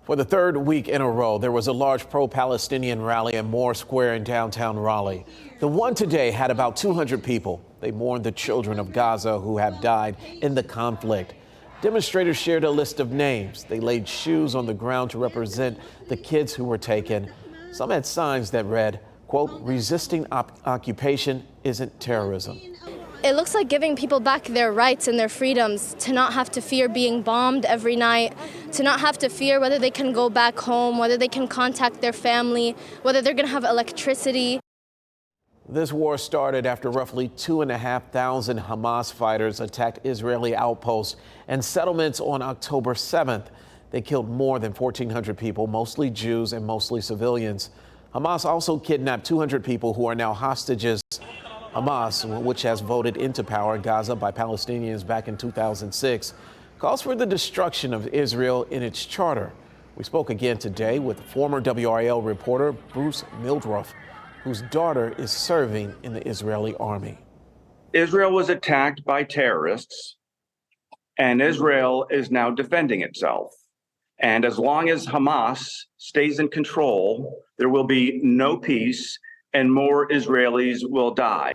For the third week in a row, there was a large pro-Palestinian rally in Moore Square in downtown Raleigh. The one today had about 200 people. They mourned the children of Gaza who have died in the conflict. Demonstrators shared a list of names. They laid shoes on the ground to represent the kids who were taken. Some had signs that read, quote, "Resisting occupation isn't terrorism." It looks like giving people back their rights and their freedoms, to not have to fear being bombed every night, to not have to fear whether they can go back home, whether they can contact their family, whether they're going to have electricity. This war started after roughly 2,500 Hamas fighters attacked Israeli outposts and settlements on October 7th. They killed more than 1,400 people, mostly Jews and mostly civilians. Hamas also kidnapped 200 people who are now hostages. Hamas, which has voted into power in Gaza by Palestinians back in 2006, calls for the destruction of Israel in its charter. We spoke again today with former WRAL reporter Bruce Mildroff, whose daughter is serving in the Israeli army. Israel was attacked by terrorists, and Israel is now defending itself. And as long as Hamas stays in control, there will be no peace and more Israelis will die.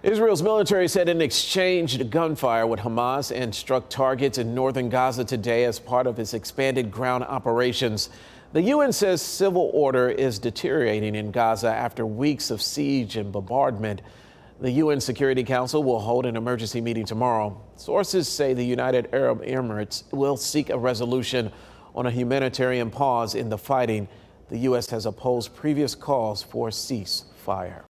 Israel's military said it exchanged gunfire with Hamas and struck targets in northern Gaza today as part of its expanded ground operations. The UN says civil order is deteriorating in Gaza after weeks of siege and bombardment. The UN Security Council will hold an emergency meeting tomorrow. Sources say the United Arab Emirates will seek a resolution on a humanitarian pause in the fighting. The U.S. has opposed previous calls for a ceasefire.